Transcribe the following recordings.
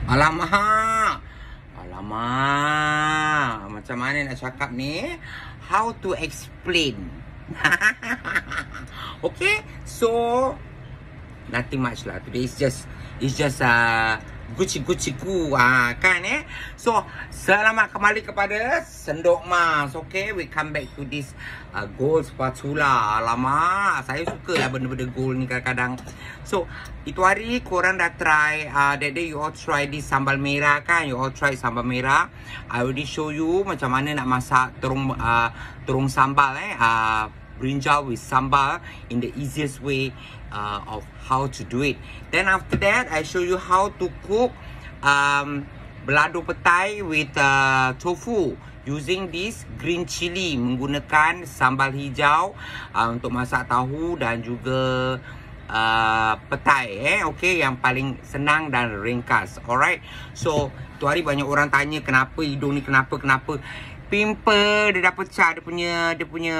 Alamak. Alamak. Macam mana nak cakap ni? How to explain? Okay, so nothing much lah. Today is just Gucci-Gucci-gu kan So selamat kembali kepada Sendok Mas. Okay, we come back to this gold spatula. Alamak, saya suka lah benda-benda gold ni kadang-kadang. So itu hari korang dah try that day you all try this sambal merah kan. You all try sambal merah. I already show you macam mana nak masak terung sambal brinjal with sambal in the easiest way of how to do it. Then after that, I show you how to cook balado petai with tofu using this green chili, menggunakan sambal hijau untuk masak tahu dan juga petai okay, yang paling senang dan ringkas. Alright, so tu hari banyak orang tanya kenapa hidung ni kenapa pimple dia dah pecah, dia punya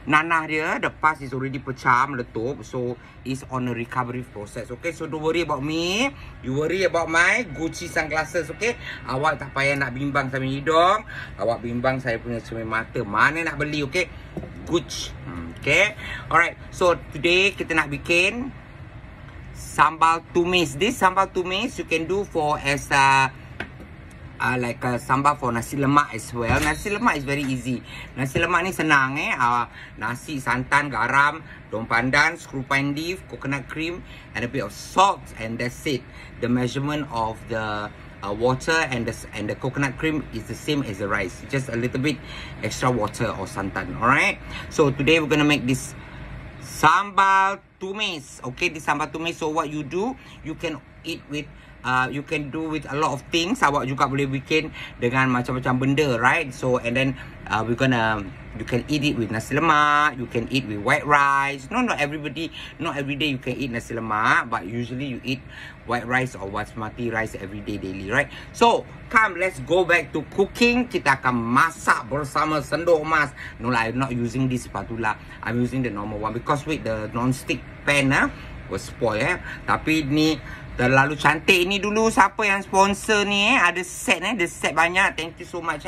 nanah dia, the pus is already pecah, meletup. So it's on a recovery process. Okay, so don't worry about me, you worry about my Gucci sunglasses. Okay, awak tak payah nak bimbang sama hidung, awak bimbang saya punya cermin mata, mana nak beli. Okay, Gucci. Okay, alright, so today kita nak bikin sambal tumis. This sambal tumis you can do for as like sambal for nasi lemak as well. Nasi lemak is very easy. Nasi lemak ni senang nasi, santan, garam, daun pandan, screw pine leaf, coconut cream and a bit of salt, and that's it. The measurement of the water and the coconut cream is the same as the rice, just a little bit extra water or santan. Alright, so today we're gonna make this sambal tumis. Okay, this sambal tumis. So what you do, you can eat with you can do with a lot of things. Awak juga boleh bikin dengan macam-macam benda, right? So and then you can eat it with nasi lemak, you can eat with white rice. Not every day you can eat nasi lemak, but usually you eat white rice or basmati rice every day daily, right? So come, let's go back to cooking. Kita akan masak bersama Sendok Mas. No lah, I'm not using this spatula, I'm using the normal one because with the non-stick pan was spoil tapi ni terlalu cantik. Ini dulu siapa yang sponsor ni ada set the set banyak. Thank you so much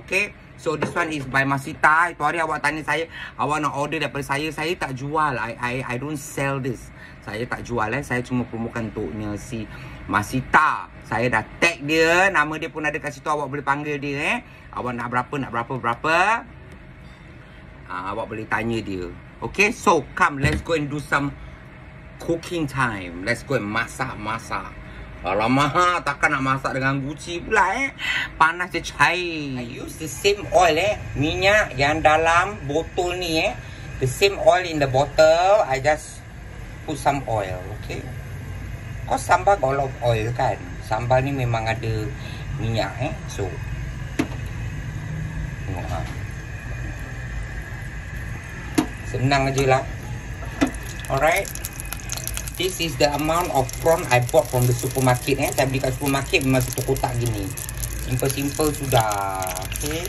okay. So this one is by Masita. Itu hari awak tanya saya, awak nak order daripada saya tak jual. I don't sell this. Saya tak jual saya cuma promokan untuknya si Masita. Saya dah tag dia, nama dia pun ada kat situ, awak boleh panggil dia awak nak berapa. Awak boleh tanya dia. Okay, so come, let's go and do some cooking time. Let's go and masak. Alamak, takkan nak masak dengan Gucci pula panas je cair. I use the same oil minyak yang dalam botol ni the same oil in the bottle. I just put some oil. Okay, cause sambal got a lot of oil kan. Sambal ni memang ada minyak so tengok senang aje lah. Alright, this is the amount of prawn I bought from the supermarket. Saya beli kat supermarket memang satu kotak gini. Simple sudah. Okay,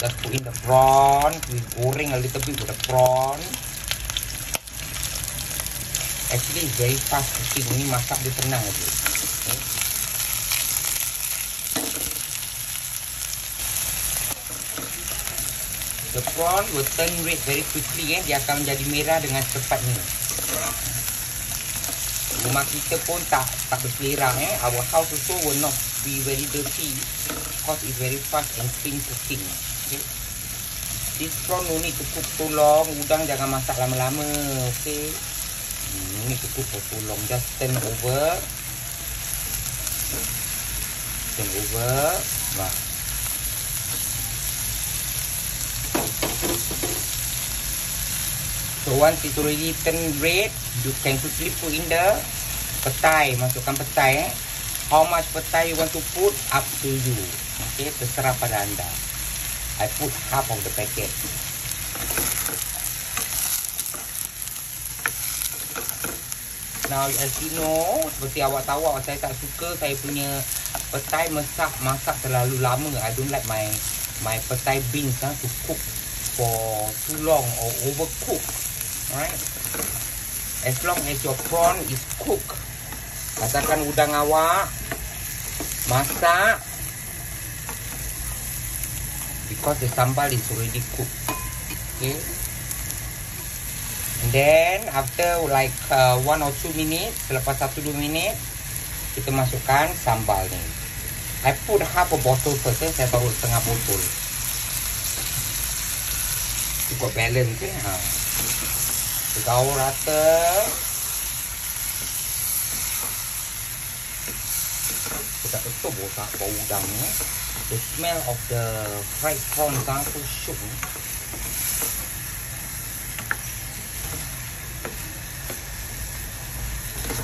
just put in the prawn. We goreng a little bit with the prawn. Actually it's very fast cooking. Ini masak dia senang aja. Okay. The prawn will turn red very quickly. Dia akan menjadi merah dengan cepatnya. Rumah kita pun tak berselera Our house also will not be very dirty because it's very fast and clean cooking. Okay, this prawn no need to cook too long. Udang jangan masak lama-lama. Okay, need to cook for too long. Just turn over. Nah, so once it's already turned red, you can quickly put in the petai. Masukkan petai. How much petai you want to put, up to you. Okay, terserah pada anda. I put half of the packet. Now as you know, seperti awak tahu, saya tak suka saya punya petai masak terlalu lama. I don't like my petai beans to cook for too long or overcook. Alright, as long as your prawn is cooked Katakan udang awak masak, because the sambal is already cooked. Okay. And then after like 1 or 2 minutes, selepas 1-2 minit, kita masukkan sambal ni. I put half a bottle first. Saya taruh setengah botol. Cukup balance ha. Gaul rata. Kita betul bau udang ni. The smell of the fried prawn sangat syuk.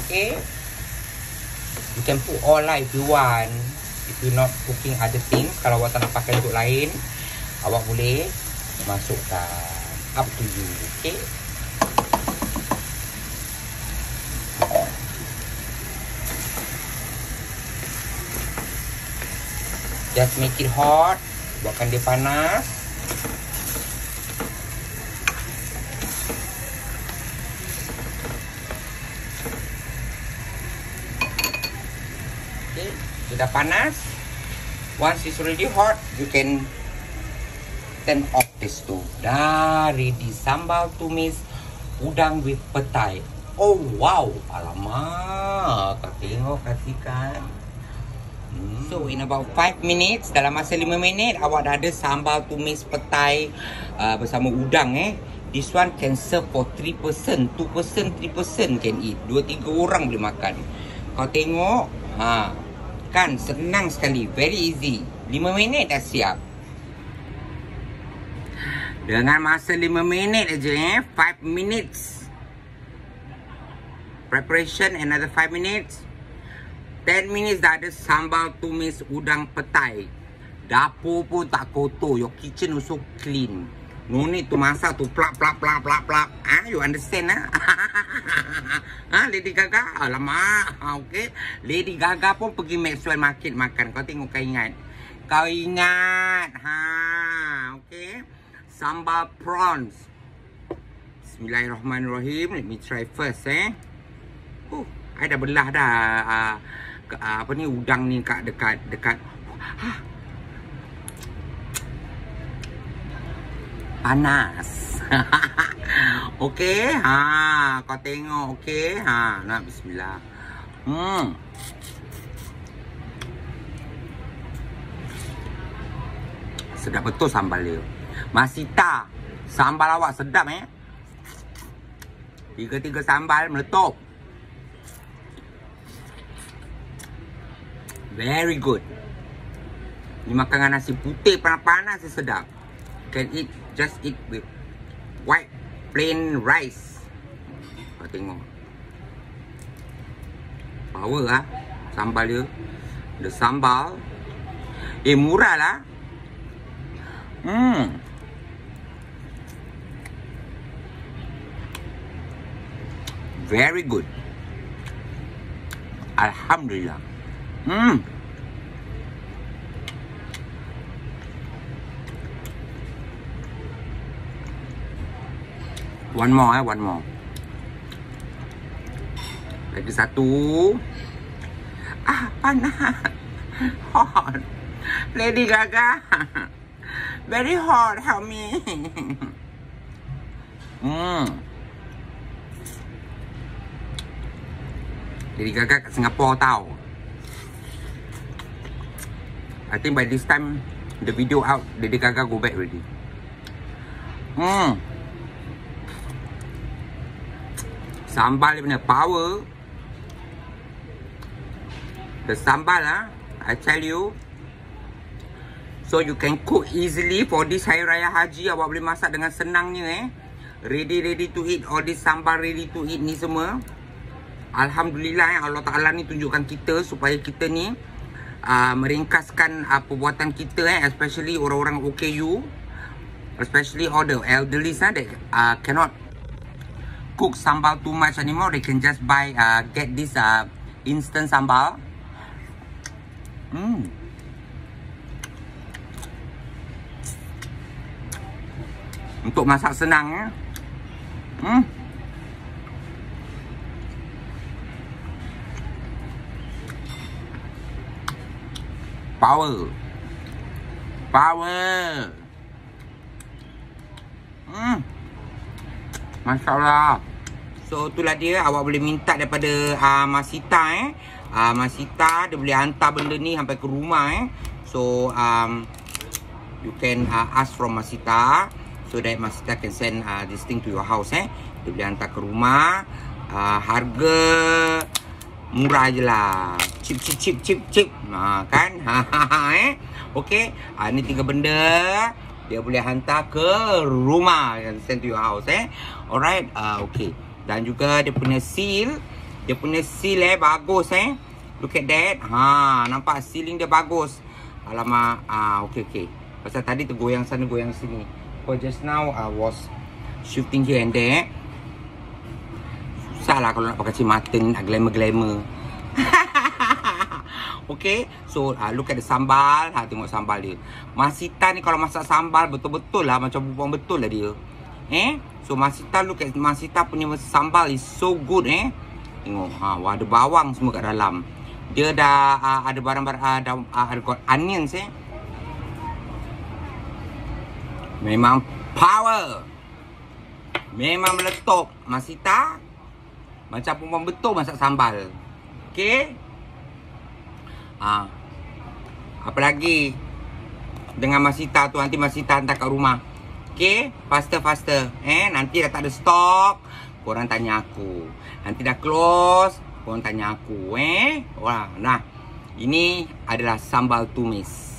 Okay. You can put all lah if you want. If you not cooking other things, kalau awak tak nak pakai untuk lain, awak boleh masukkan. Up to you. Okay. Just make it hot. Buatkan dia panas. Okay, sudah panas. Once it's already hot, you can turn off the stove. Dah ready sambal tumis udang with petai. Oh wow, alamak, kau tengok kasihkan. So in about 5 minutes, dalam masa 5 minit, awak dah ada sambal tumis petai bersama udang This one can serve for 3 person, 2 person, 3 person can eat. 2-3 orang boleh makan. Kau tengok, kan senang sekali, very easy. 5 minit dah siap. Dengan masa 5 minit aja 5 minutes. Preparation another 5 minutes. 10 minutes dah ada sambal tumis udang petai. Dapur pun tak kotor. Your kitchen also clean. No need to masak tu plak. You understand Lady Gaga? Alamak. Okay. Lady Gaga pun pergi Maxwell Market makan. Kau tengok, kau ingat. Kau ingat. Okay. Sambal prawns. Bismillahirrahmanirrahim. Let me try first I dah belah dah apa ni udang ni dekat panas. Okey, kau tengok. Okey, nak bismillah. Sedap betul sambal dia. Masita, sambal awak sedap 3 sambal meletup. Very good. Ni makan dengan nasi putih panas-panas sedap. Can eat, just eat with white plain rice. Kau tengok. Power sambal dia. The sambal. Murah lah. Very good. Alhamdulillah. One more one more. Lagi satu. Panas. Hot. Lady Gaga. Very hot, help me. Lady Gaga kat Singapore tau. I think by this time the video out, Lady Gaga go back already. Sambal dia punya power. The sambal I tell you. So you can cook easily for this Hari Raya Haji. Awak boleh masak dengan senangnya Ready to eat. All this sambal ready to eat ni semua. Alhamdulillah Allah Ta'ala ni tunjukkan kita supaya kita ni meringkaskan perbuatan kita especially orang-orang OKU, especially all the elderly that cannot cook sambal too much anymore. They can just buy get this instant sambal. Untuk masak senang Power. Masya Allah. So itulah dia, awak boleh minta daripada Masita Masita dia boleh hantar benda ni sampai ke rumah So you can ask from Masita so that Masita can send this thing to your house Dia boleh hantar ke rumah. Harga murah je lah. Chip. Kan? Okay. Ni 3 benda dia boleh hantar ke rumah, send to your house Alright. Okay. Dan juga dia punya seal. Dia punya seal bagus Look at that. Nampak sealing dia bagus. Alamak. Okay. Pasal tadi tu goyang sana goyang sini. Because just now I was shifting here and there. Susah lah kalau nak pakai cermata ni, nak glamour. Okay. So look at the sambal. Tengok sambal dia. Masita ni kalau masak sambal betul-betul lah, macam perempuan betul lah dia. So Masita, look at Masita punya sambal is so good Tengok. Ada bawang semua kat dalam. Dia dah ada barang-barang ada onions Memang power. Memang meletup. Masita macam perempuan betul masak sambal. Okay. Apa lagi dengan Masita tu, nanti Masita hantar kat rumah. Okay. Faster. Nanti dah tak ada stok, korang tanya aku. Nanti dah close, korang tanya aku. Wah, nah. Ini adalah sambal tumis.